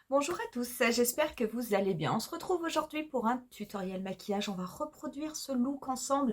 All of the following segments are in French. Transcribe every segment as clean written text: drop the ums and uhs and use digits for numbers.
Bonjour à tous, j'espère que vous allez bien. On se retrouve aujourd'hui pour un tutoriel maquillage. On va reproduire ce look ensemble.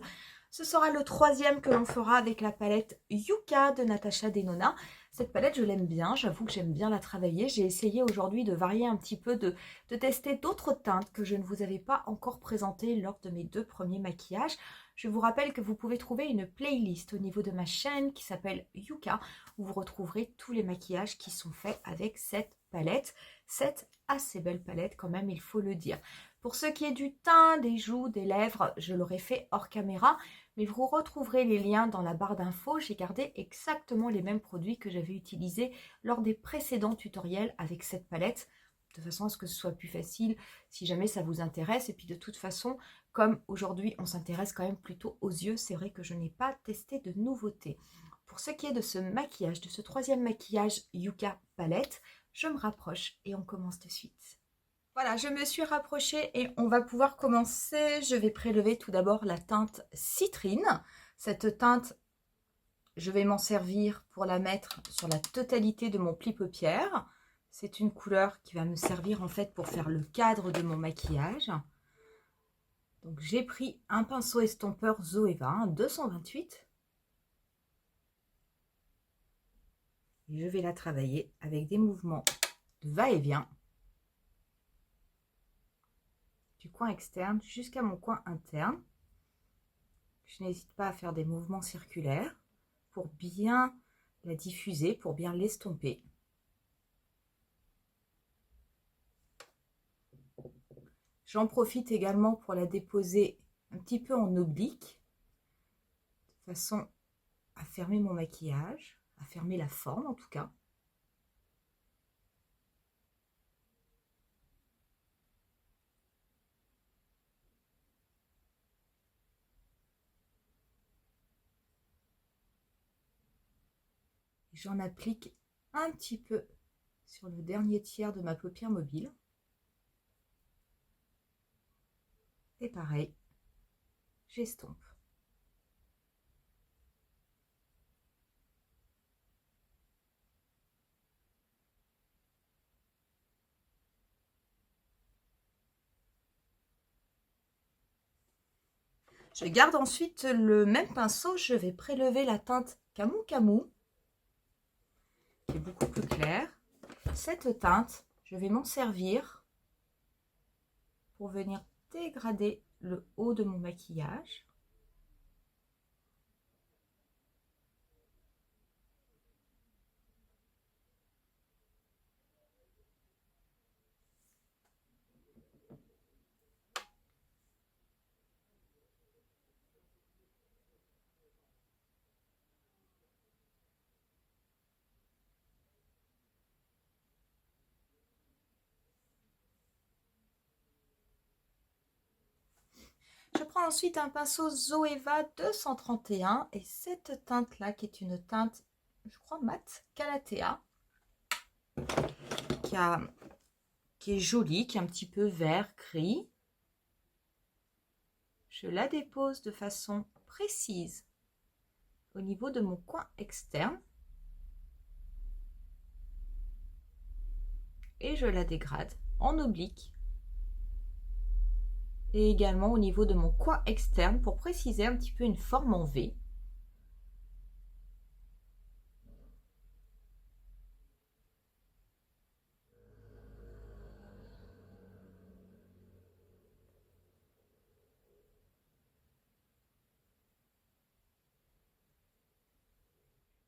Ce sera le troisième que l'on fera avec la palette Yuka de Natasha Denona. Cette palette, je l'aime bien, j'avoue que j'aime bien la travailler. J'ai essayé aujourd'hui de varier un petit peu, de tester d'autres teintes que je ne vous avais pas encore présentées lors de mes deux premiers maquillages. Je vous rappelle que vous pouvez trouver une playlist au niveau de ma chaîne qui s'appelle Yuka, où vous retrouverez tous les maquillages qui sont faits avec cette palette. Cette assez belle palette quand même, il faut le dire. Pour ce qui est du teint, des joues, des lèvres, je l'aurais fait hors caméra, mais vous retrouverez les liens dans la barre d'infos. J'ai gardé exactement les mêmes produits que j'avais utilisés lors des précédents tutoriels avec cette palette, de façon à ce que ce soit plus facile si jamais ça vous intéresse. Et puis de toute façon, comme aujourd'hui on s'intéresse quand même plutôt aux yeux, c'est vrai que je n'ai pas testé de nouveautés. Pour ce qui est de ce maquillage, de ce troisième maquillage Yuka palette, je me rapproche et on commence de suite. Voilà, je me suis rapprochée et on va pouvoir commencer. Je vais prélever tout d'abord la teinte citrine. Cette teinte, je vais m'en servir pour la mettre sur la totalité de mon pli paupière. C'est une couleur qui va me servir en fait pour faire le cadre de mon maquillage. Donc j'ai pris un pinceau estompeur Zoeva, un 228. Et je vais la travailler avec des mouvements de va-et-vient du coin externe jusqu'à mon coin interne. Je n'hésite pas à faire des mouvements circulaires pour bien la diffuser, pour bien l'estomper. J'en profite également pour la déposer un petit peu en oblique, de façon à fermer mon maquillage, à fermer la forme en tout cas. J'en applique un petit peu sur le dernier tiers de ma paupière mobile. Et pareil, j'estompe. Je garde ensuite le même pinceau, je vais prélever la teinte Camou Camou, qui est beaucoup plus claire. Cette teinte, je vais m'en servir pour venir dégrader le haut de mon maquillage. Je prends ensuite un pinceau Zoeva 231 et cette teinte-là, qui est une teinte, je crois, mat, Calathea, qui est jolie, qui est un petit peu vert, gris. Je la dépose de façon précise au niveau de mon coin externe et je la dégrade en oblique et également au niveau de mon coin externe pour préciser un petit peu une forme en V.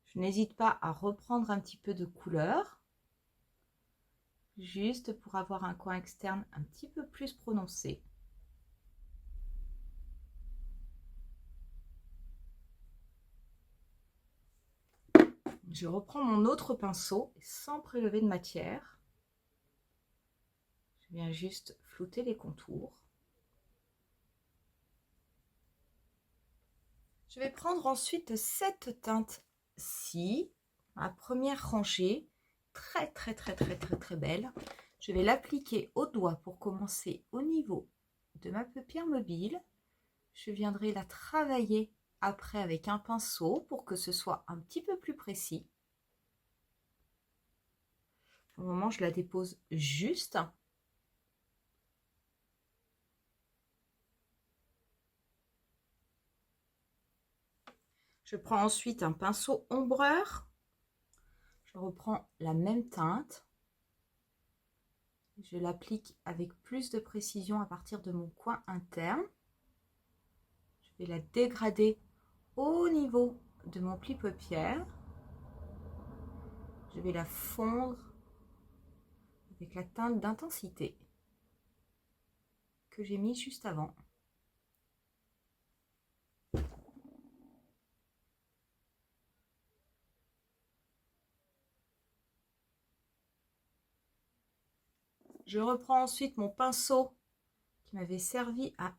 Je n'hésite pas à reprendre un petit peu de couleur, juste pour avoir un coin externe un petit peu plus prononcé. Je reprends mon autre pinceau sans prélever de matière. Je viens juste flouter les contours. Je vais prendre ensuite cette teinte-ci, ma première rangée, très belle. Je vais l'appliquer au doigt pour commencer au niveau de ma paupière mobile. Je viendrai la travailler après avec un pinceau pour que ce soit un petit peu plus précis. Pour le moment, je la dépose juste. Je prends ensuite un pinceau ombreur. Je reprends la même teinte. Je l'applique avec plus de précision à partir de mon coin interne. Je vais la dégrader au niveau de mon pli paupière. Je vais la fondre avec la teinte d'intensité que j'ai mis juste avant. Je reprends ensuite mon pinceau qui m'avait servi à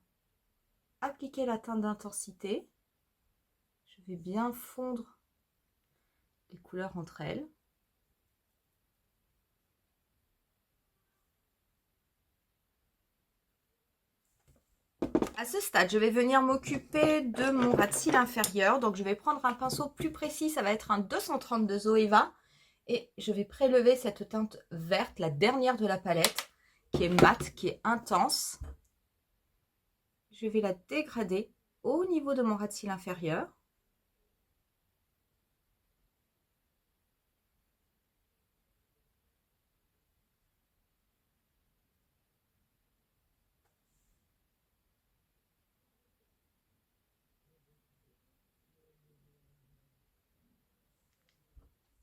appliquer la teinte d'intensité. Je vais bien fondre les couleurs entre elles. À ce stade, je vais venir m'occuper de mon ras de cils inférieur. Donc, je vais prendre un pinceau plus précis. Ça va être un 230 de Zoeva. Et je vais prélever cette teinte verte, la dernière de la palette, qui est mate, qui est intense. Je vais la dégrader au niveau de mon ras de cils inférieur.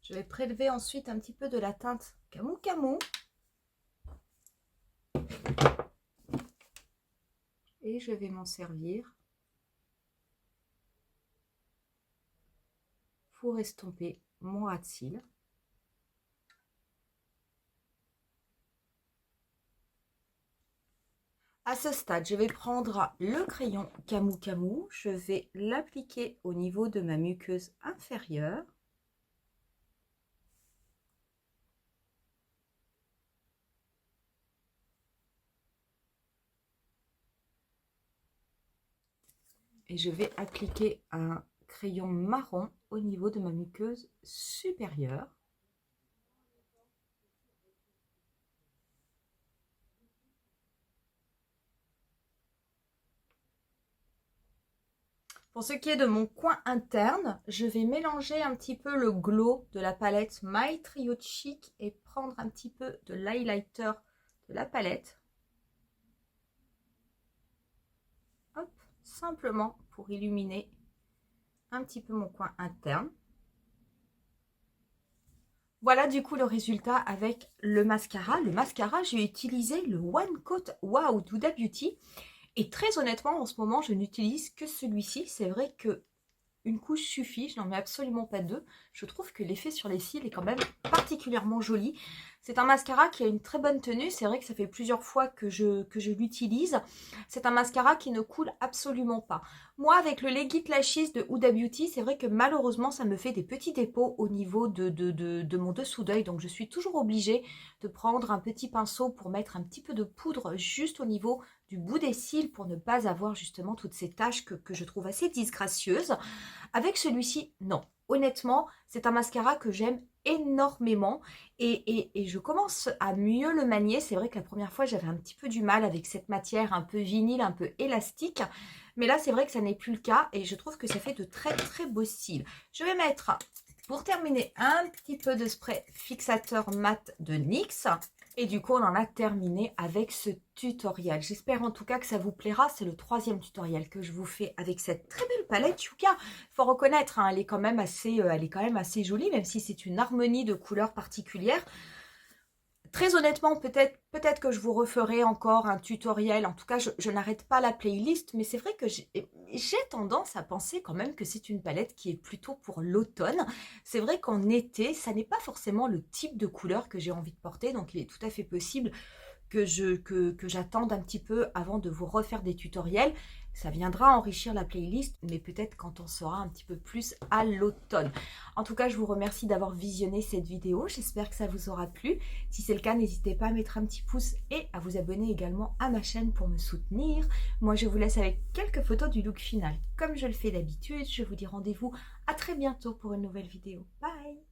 Je vais prélever ensuite un petit peu de la teinte Camou Camou. Et je vais m'en servir pour estomper mon ras de cils. À ce stade, je vais prendre le crayon Camou Camou. Je vais l'appliquer au niveau de ma muqueuse inférieure. Et je vais appliquer un crayon marron au niveau de ma muqueuse supérieure. Pour ce qui est de mon coin interne, je vais mélanger un petit peu le glow de la palette My Trio Chic et prendre un petit peu de l'highlighter de la palette. Hop, simplement pour illuminer un petit peu mon coin interne. Voilà du coup le résultat avec le mascara. Le mascara, j'ai utilisé le One Coat Wow d'Huda Beauty. Et très honnêtement, en ce moment, je n'utilise que celui-ci. C'est vrai que une couche suffit, je n'en mets absolument pas deux. Je trouve que l'effet sur les cils est quand même particulièrement joli. C'est un mascara qui a une très bonne tenue. C'est vrai que ça fait plusieurs fois que je l'utilise. C'est un mascara qui ne coule absolument pas. Moi, avec le Legit Lashes de Huda Beauty, c'est vrai que malheureusement, ça me fait des petits dépôts au niveau de mon dessous d'œil. Donc, je suis toujours obligée de prendre un petit pinceau pour mettre un petit peu de poudre juste au niveau du bout des cils pour ne pas avoir justement toutes ces taches que je trouve assez disgracieuses. Avec celui-ci, non. Honnêtement, c'est un mascara que j'aime énormément et je commence à mieux le manier. C'est vrai que la première fois, j'avais un petit peu du mal avec cette matière un peu vinyle, un peu élastique. Mais là, c'est vrai que ça n'est plus le cas et je trouve que ça fait de très très beaux cils. Je vais mettre, pour terminer, un petit peu de spray fixateur mat de NYX. Et du coup, on en a terminé avec ce tutoriel. J'espère en tout cas que ça vous plaira. C'est le 3e tutoriel que je vous fais avec cette très belle palette Yuka. Il faut reconnaître, hein, elle est quand même assez jolie, même si c'est une harmonie de couleurs particulière. Très honnêtement, peut-être que je vous referai encore un tutoriel. En tout cas, je n'arrête pas la playlist, mais c'est vrai que j'ai tendance à penser quand même que c'est une palette qui est plutôt pour l'automne. C'est vrai qu'en été, ça n'est pas forcément le type de couleur que j'ai envie de porter, donc il est tout à fait possible que j'attende un petit peu avant de vous refaire des tutoriels. Ça viendra enrichir la playlist, mais peut-être quand on sera un petit peu plus à l'automne. En tout cas, je vous remercie d'avoir visionné cette vidéo. J'espère que ça vous aura plu. Si c'est le cas, n'hésitez pas à mettre un petit pouce et à vous abonner également à ma chaîne pour me soutenir. Moi, je vous laisse avec quelques photos du look final. Comme je le fais d'habitude, je vous dis rendez-vous à très bientôt pour une nouvelle vidéo. Bye!